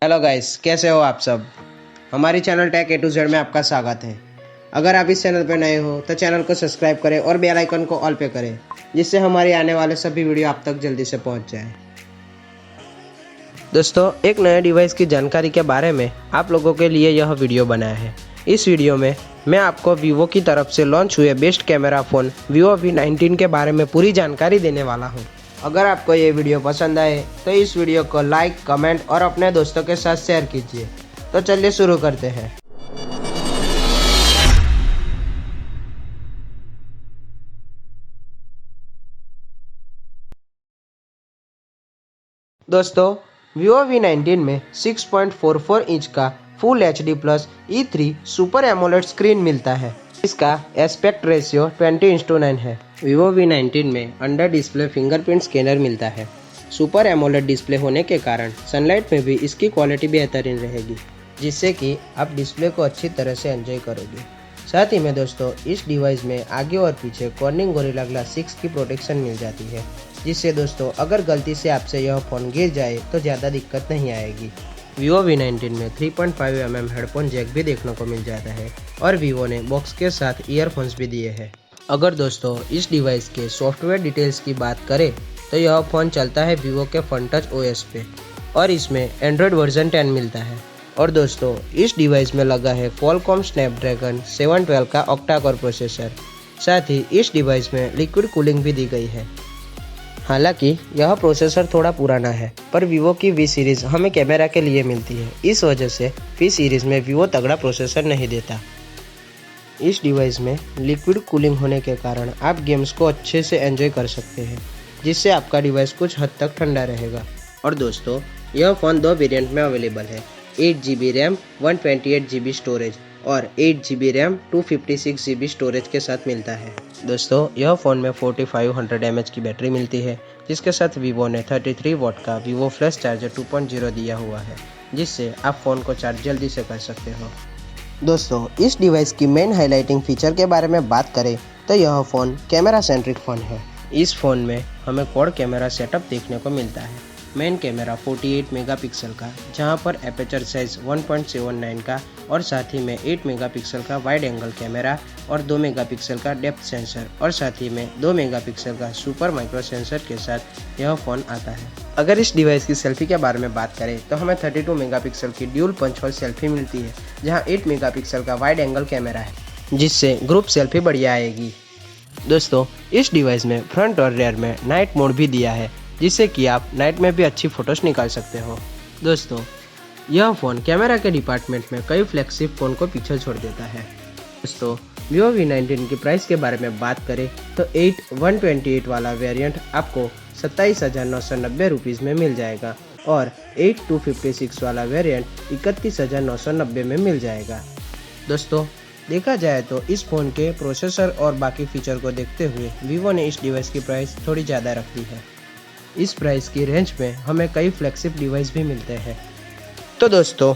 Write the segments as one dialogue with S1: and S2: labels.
S1: Hello guys, कैसे हो आप सब। हमारी चैनल TechAToZ में आपका स्वागत है। अगर आप इस चैनल पर नए हो तो चैनल को सब्सक्राइब करें और बेल आइकन को ऑल पे करें, जिससे हमारे आने वाले सभी वीडियो आप तक जल्दी से पहुंच जाए। दोस्तों, एक नए डिवाइस की जानकारी के बारे में आप लोगों के लिए यह वीडियो बनाया है। इस वीडियो में मैं आपको वीवो की तरफ से लॉन्च हुए best camera phone Vivo V19 के बारे में पूरी जानकारी देने वाला हूँ। अगर आपको ये वीडियो पसंद आए तो इस वीडियो को लाइक, कमेंट और अपने दोस्तों के साथ शेयर कीजिए। तो चलिए शुरू करते हैं। दोस्तों, Vivo V19 में 6.44 इंच का full HD plus E3 super AMOLED screen मिलता है। इसका एस्पेक्ट रेशियो 20:9 है। Vivo V19 में अंडर डिस्प्ले फिंगरप्रिंट स्कैनर मिलता है। सुपर एमोलेड डिस्प्ले होने के कारण सनलाइट में भी इसकी क्वालिटी बेहतरीन रहेगी, जिससे कि आप डिस्प्ले को अच्छी तरह से एंजॉय करोगे। साथ ही में दोस्तों, इस डिवाइस में आगे और पीछे कॉर्निंग गोरिल्ला ग्लास 6 की प्रोटेक्शन मिल जाती है, जिससे दोस्तों अगर गलती से आपसे यह फ़ोन गिर जाए तो ज़्यादा दिक्कत नहीं आएगी। Vivo V19 में 3.5 mm हेडफोन जैक भी देखने को मिल जाता है और Vivo ने बॉक्स के साथ ईयरफोन्स भी दिए हैं। अगर दोस्तों इस डिवाइस के सॉफ्टवेयर डिटेल्स की बात करें तो यह फ़ोन चलता है Vivo के FunTouch OS पे और इसमें एंड्रॉयड वर्जन 10 मिलता है। और दोस्तों, इस डिवाइस में लगा है Qualcomm Snapdragon 712 का Octa Core प्रोसेसर। साथ ही इस डिवाइस में लिक्विड कूलिंग भी दी गई है। हालांकि यह प्रोसेसर थोड़ा पुराना है, पर Vivo की V सीरीज़ हमें कैमरा के लिए मिलती है। इस वजह से V सीरीज़ में Vivo तगड़ा प्रोसेसर नहीं देता। इस डिवाइस में लिक्विड कूलिंग होने के कारण आप गेम्स को अच्छे से एंजॉय कर सकते हैं, जिससे आपका डिवाइस कुछ हद तक ठंडा रहेगा। और दोस्तों, यह फ़ोन दो वेरिएंट में अवेलेबल है, 8GB रैम 128GB स्टोरेज और 8GB रैम 256GB स्टोरेज के साथ मिलता है। दोस्तों, यह फ़ोन में 4500 mAh की बैटरी मिलती है, जिसके साथ Vivo ने 33 वाट का Vivo फ्लैशचार्जर 2.0 दिया हुआ है, जिससे आप फ़ोन को चार्ज जल्दी से कर सकते हो। दोस्तों, इस डिवाइस की मेन हाईलाइटिंग फीचर के बारे में बात करें तो यह फ़ोन कैमरा सेंट्रिक फ़ोन है। इस फ़ोन में हमें क्वाड कैमरा सेटअप देखने को मिलता है। मेन कैमरा 48 मेगापिक्सल का, जहां पर एपेचर साइज 1.79 का और साथ ही में 8 मेगापिक्सल का वाइड एंगल कैमरा और 2 मेगापिक्सल का डेप्थ सेंसर और साथ ही में 2 मेगापिक्सल का सुपर माइक्रो सेंसर के साथ यह फ़ोन आता है। अगर इस डिवाइस की सेल्फी के बारे में बात करें तो हमें 32 मेगापिक्सल की ड्यूल पंच होल सेल्फी मिलती है, जहां 8 मेगापिक्सल का वाइड एंगल कैमरा है, जिससे ग्रुप सेल्फी बढ़िया आएगी। दोस्तों, इस डिवाइस में फ्रंट और रियर में नाइट मोड भी दिया है, जिससे कि आप नाइट में भी अच्छी फ़ोटोज़ निकाल सकते हो। दोस्तों, यह फ़ोन कैमरा के डिपार्टमेंट में कई फ्लैगशिप फ़ोन को पीछे छोड़ देता है। दोस्तों, Vivo V19 की प्राइस के बारे में बात करें तो 8/128 वाला वेरिएंट आपको 27,990 रुपीज़ में मिल जाएगा और 8/256 वाला वेरिएंट 31,990 में मिल जाएगा। दोस्तों, देखा जाए तो इस फ़ोन के प्रोसेसर और बाकी फीचर को देखते हुए Vivo ने इस डिवाइस की प्राइस थोड़ी ज़्यादा रख दी है। इस प्राइस की रेंज में हमें कई फ्लैगशिप डिवाइस भी मिलते हैं। तो दोस्तों,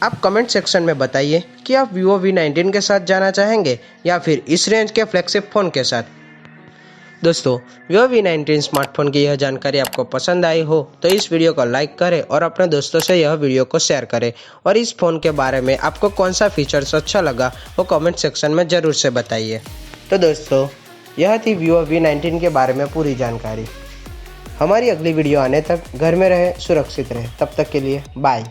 S1: आप कमेंट सेक्शन में बताइए कि आप Vivo V19 के साथ जाना चाहेंगे या फिर इस रेंज के फ्लैगशिप फ़ोन के साथ। दोस्तों, Vivo V19 स्मार्टफोन की यह जानकारी आपको पसंद आई हो तो इस वीडियो को लाइक करें और अपने दोस्तों से यह वीडियो को शेयर करें। और इस फ़ोन के बारे में आपको कौन सा फीचर्स अच्छा लगा वो कमेंट सेक्शन में ज़रूर से बताइए। तो दोस्तों, यह थी Vivo V19 के बारे में पूरी जानकारी। हमारी अगली वीडियो आने तक घर में रहें, सुरक्षित रहें। तब तक के लिए बाय।